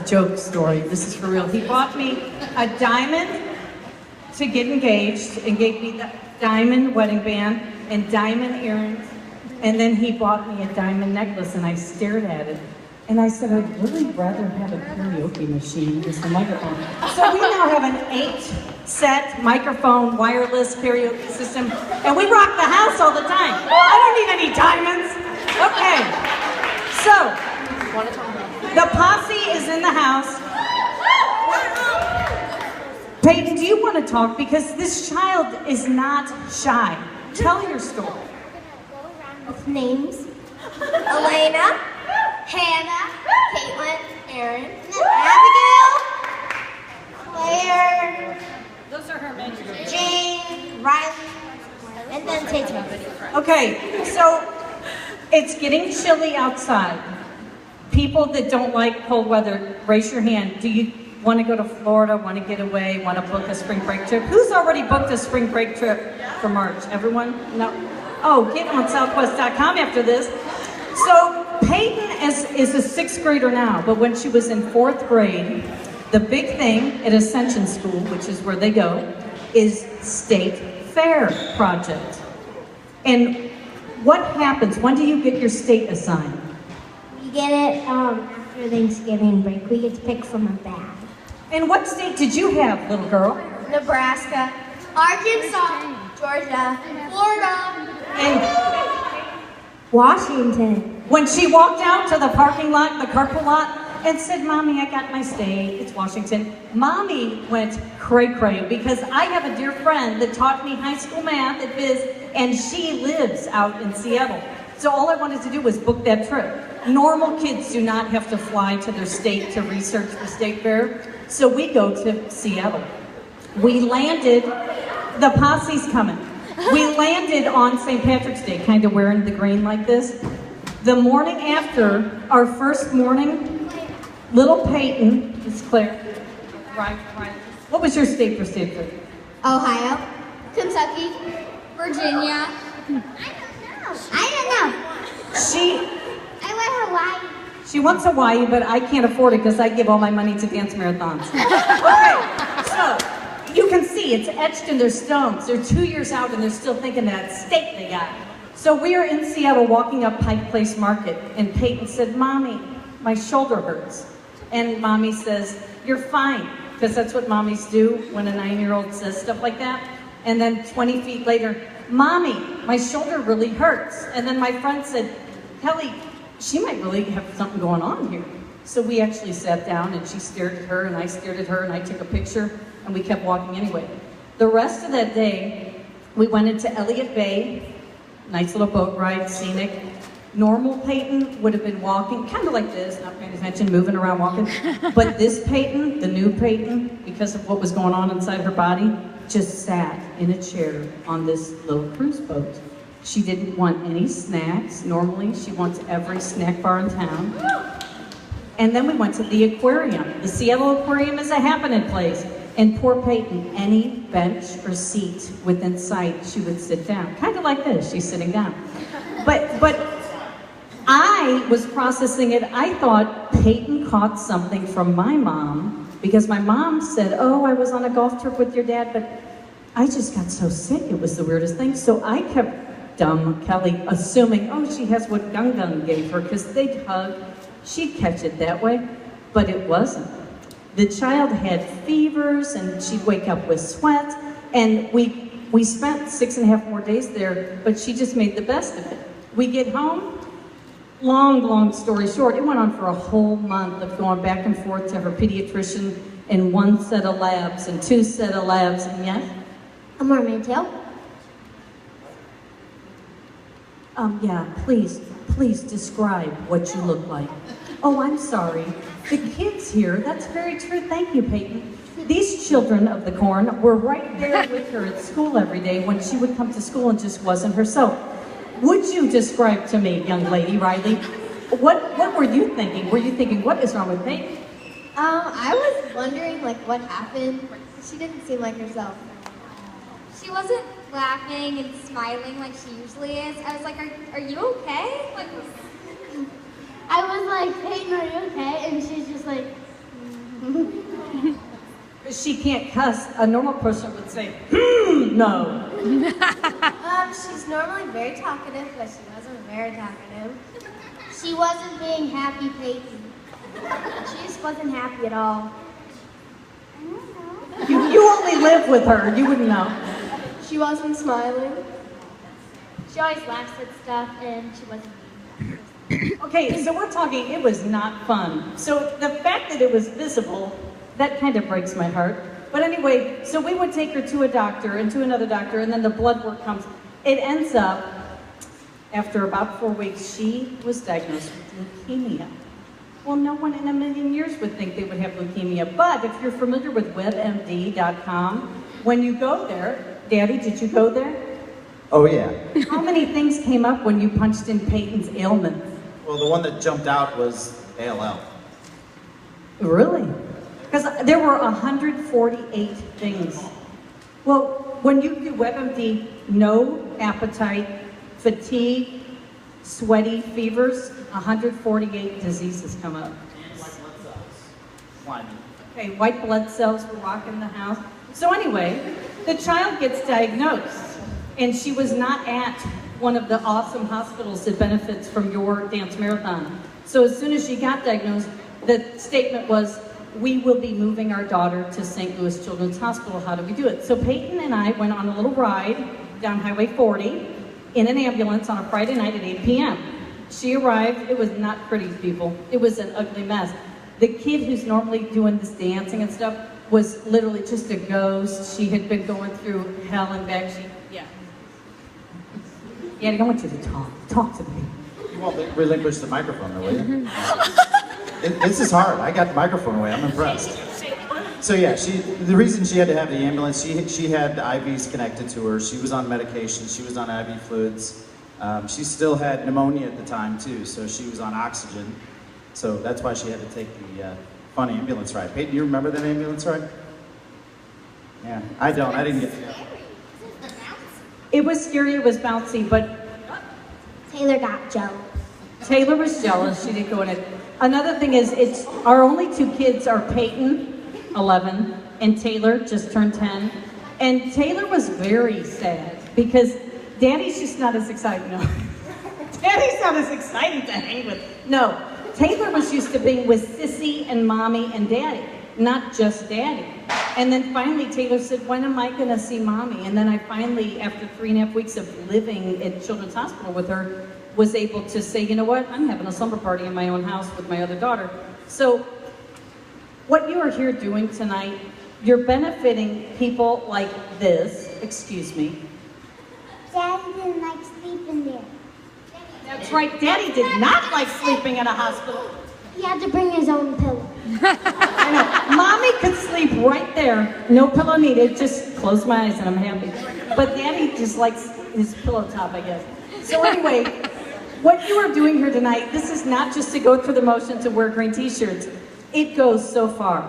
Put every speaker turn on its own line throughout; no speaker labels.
joke story. This is for real. He bought me a diamond to get engaged and gave me the diamond wedding band and diamond earrings. And then he bought me a diamond necklace and I stared at it. And I said, I'd really rather have a karaoke machine than a microphone. So we now have an 8-set microphone, wireless karaoke system, and we rock the house all the time. I don't need any diamonds. Okay, so the posse is in the house. Peyton, do you want to talk? Because this child is not shy. Tell your story.
With names: Elena, Hannah, Caitlin, Aaron, Abigail, Claire,
Those are her names.
Jane, Riley, and then Tatum.
Okay, so it's getting chilly outside. People that don't like cold weather, raise your hand. Do you want to go to Florida, want to get away, want to book a spring break trip? Who's already booked a spring break trip for March? Everyone? No? Oh, get on southwest.com after this. So Peyton is a 6th grader now, but when she was in 4th grade, the big thing at Ascension School, which is where they go, is State Fair project. And what happens? When do you get your state assigned?
We get it after Thanksgiving break. We get to pick from a bag.
And what state did you have, little girl?
Nebraska, Arkansas, Georgia, Florida,
And
Washington.
when she walked out to the parking lot, the carpool lot, and said, Mommy, I got my state, it's Washington, Mommy went cray-cray because I have a dear friend that taught me high school math at Biz, and she lives out in Seattle. So all I wanted to do was book that trip. Normal kids do not have to fly to their state to research the state fair, so we go to Seattle. We landed, the posse's coming. We landed on St. Patrick's Day, kind of wearing the green like this. The morning after, our first morning, little Peyton, this is Claire, right. What was your state for state fair?
Ohio, Kentucky, Virginia. I don't know. I went Hawaii.
She wants Hawaii, but I can't afford it because I give all my money to dance marathons. Okay, so you can see it's etched in their stones. They're 2 years out and they're still thinking that state they got. So we are in Seattle walking up Pike Place Market, and Peyton said, Mommy, my shoulder hurts. And Mommy says, you're fine, because that's what mommies do when a 9-year-old says stuff like that. And then 20 feet later, Mommy, my shoulder really hurts. And then my friend said, Kelly, she might really have something going on here. So we actually sat down and she stared at her and I stared at her and I took a picture and we kept walking anyway. The rest of that day, we went into Elliott Bay, nice little boat ride, scenic. Normal Peyton would have been walking, kind of like this, not paying attention, moving around, walking. But this Peyton, the new Peyton, because of what was going on inside her body, just sat in a chair on this little cruise boat. She didn't want any snacks. Normally, she wants every snack bar in town. And then we went to the aquarium. The Seattle Aquarium is a happening place. And poor Peyton, any bench or seat within sight, she would sit down. Kind of like this, she's sitting down. But I was processing it. I thought Peyton caught something from my mom because my mom said, oh, I was on a golf trip with your dad, but I just got so sick. It was the weirdest thing. So I kept dumb Kelly assuming, oh, she has what Gung Gung gave her because they'd hug. She'd catch it that way, but it wasn't. The child had fevers and she'd wake up with sweat, and we spent 6.5 more days there, but she just made the best of it. We get home, long story short, it went on for a whole month of going back and forth to her pediatrician in 1 set of labs and 2 set of labs, and yes?
A mermaid tail.
Yeah, please describe what you look like. Oh, I'm sorry. The kids here, that's very true. Thank you, Peyton. These children of the corn were right there with her at school every day when she would come to school and just wasn't herself. Would you describe to me, young lady, Riley, what were you thinking? Were you thinking, what is wrong with Peyton?
I was wondering, like, what happened. She didn't seem like herself.
She wasn't laughing and smiling like she usually is. I was like, are you okay? Like,
I was like, Peyton, are you okay? And she's just like,
she can't cuss, a normal person would say, no.
She's normally very talkative, but she wasn't very talkative. She wasn't being happy, Peyton. She just wasn't happy at all.
I don't know.
You only live with her, you wouldn't know.
She wasn't smiling. She always laughs at stuff, and she wasn't being
Okay, so we're talking, it was not fun. So the fact that it was visible, that kind of breaks my heart. But anyway, so we would take her to a doctor and to another doctor, and then the blood work comes. It ends up, after about 4 weeks, she was diagnosed with leukemia. Well, no one in a million years would think they would have leukemia. But if you're familiar with webmd.com, when you go there, Daddy, did you go there?
Oh, yeah.
How many things came up when you punched in Peyton's ailments?
Well, the one that jumped out was ALL.
Really? Because there were 148 things. Well, when you do WebMD, no appetite, fatigue, sweaty, fevers, 148 diseases come up.
And white blood cells. Slimy.
Okay, white blood cells were rocking the house. So anyway, the child gets diagnosed, and she was not at one of the awesome hospitals that benefits from your dance marathon. So as soon as she got diagnosed, the statement was, we will be moving our daughter to St. Louis Children's Hospital. How do we do it? So Peyton and I went on a little ride down Highway 40 in an ambulance on a Friday night at 8 p.m. She arrived, it was not pretty, people. It was an ugly mess. The kid who's normally doing this dancing and stuff was literally just a ghost. She had been going through hell and back. Yeah, I want you to talk to me.
You won't relinquish the microphone, though, will you? This is hard. I got the microphone away. I'm impressed. So yeah, the reason she had to have the ambulance, she had the IVs connected to her. She was on medication. She was on IV fluids. She still had pneumonia at the time too, so she was on oxygen. So that's why she had to take the fun ambulance ride. Peyton, do you remember that ambulance ride? Yeah, I don't. I didn't get to go.
It was scary, it was bouncy, but
Taylor got jealous.
Taylor was jealous. She didn't go in it. Another thing is, our only two kids are Peyton, 11, and Taylor just turned 10. And Taylor was very sad because Daddy's just not as exciting. No. Daddy's not as exciting to hang with. No, Taylor was used to being with Sissy and Mommy and Daddy, not just Daddy. And then finally Taylor said, when am I gonna see Mommy? And then I finally, after 3.5 weeks of living at Children's Hospital with her, was able to say, you know what, I'm having a slumber party in my own house with my other daughter. So what you are here doing tonight, you're benefiting people like this, excuse me.
Daddy didn't like sleeping there.
That's right, Daddy did not like sleeping in a hospital.
He had to bring his own pillow.
I know, Mommy could sleep right there, no pillow needed, just close my eyes and I'm happy. But Daddy just likes his pillow top, I guess. So anyway, what you are doing here tonight, this is not just to go through the motion to wear green t-shirts. It goes so far.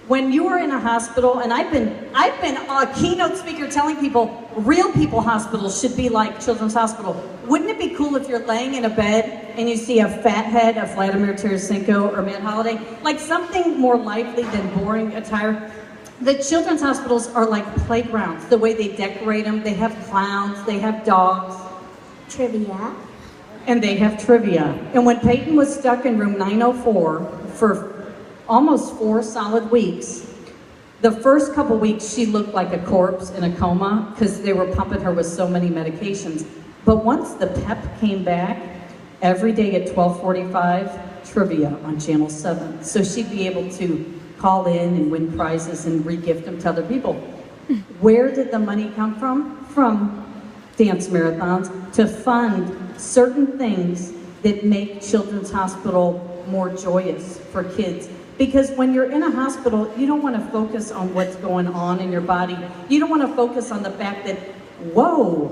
When you are in a hospital, and I've been a keynote speaker telling people, real people hospitals should be like Children's Hospital. Wouldn't it be cool if you're laying in a bed and you see a fat head of Vladimir Tarasenko or Matt Holliday? Like something more lively than boring attire. The children's hospitals are like playgrounds, the way they decorate them. They have clowns, they have dogs.
Trivia.
And they have trivia. And when Peyton was stuck in room 904 for almost 4 solid weeks, the first couple weeks she looked like a corpse in a coma because they were pumping her with so many medications. But once the pep came back, every day at 12:45, trivia on Channel 7. So she'd be able to call in and win prizes and re-gift them to other people. Where did the money come from? From dance marathons to fund certain things that make Children's Hospital more joyous for kids. Because when you're in a hospital, you don't want to focus on what's going on in your body. You don't want to focus on the fact that, whoa,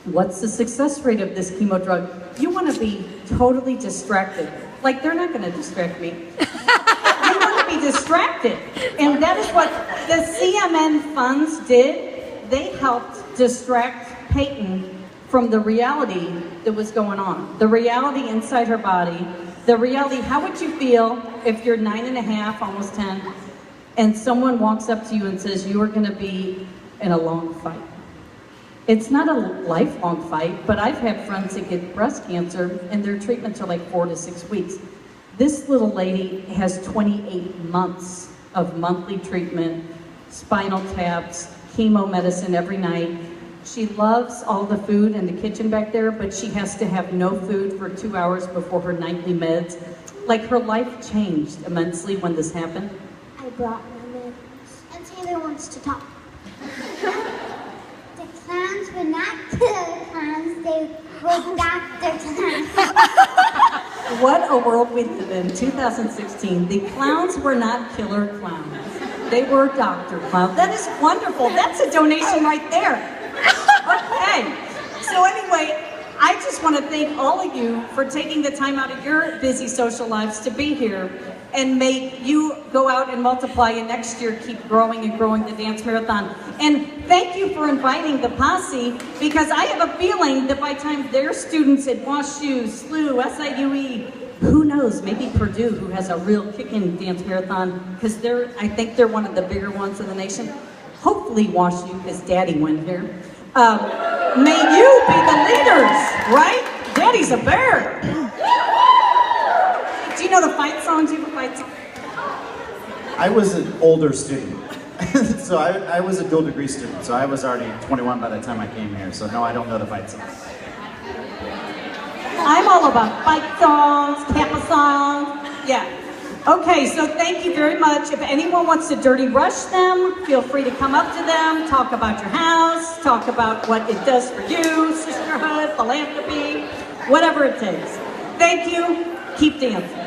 what's the success rate of this chemo drug? You want to be totally distracted. Like, they're not going to distract me. You want to be distracted. And that is what the CMN funds did. They helped distract Peyton from the reality that was going on. The reality inside her body. The reality, how would you feel if you're 9.5, almost 10, and someone walks up to you and says, you are going to be in a long fight. It's not a lifelong fight, but I've had friends that get breast cancer and their treatments are like 4 to 6 weeks. This little lady has 28 months of monthly treatment, spinal taps, chemo medicine every night. She loves all the food in the kitchen back there, but she has to have no food for 2 hours before her nightly meds. Like, her life changed immensely when this happened.
I brought my meds. And Taylor wants to talk. The clowns were not killer clowns, they were Dr. Clowns.
What a world we live in, 2016. The clowns were not killer clowns. They were Dr. Clown. That is wonderful. That's a donation right there. Okay. So anyway, I just want to thank all of you for taking the time out of your busy social lives to be here, and may you go out and multiply, and next year keep growing and growing the Dance Marathon. And thank you for inviting the posse, because I have a feeling that by the time their students at WashU, SLU, SIUE, who knows, maybe Purdue, who has a real kicking Dance Marathon, because I think they're one of the bigger ones in the nation. Hopefully WashU, because Daddy went here. May you be the leaders, right? Daddy's a bear. Do you know the fight songs you would fight to?
I was an older student. So I was a dual degree student, so I was already 21 by the time I came here. So no, I don't know the fight songs.
I'm all about fight songs, Kappa songs, yeah. Okay, so thank you very much. If anyone wants to dirty rush them, feel free to come up to them, talk about your house, talk about what it does for you, sisterhood, philanthropy, whatever it takes. Thank you. Keep dancing.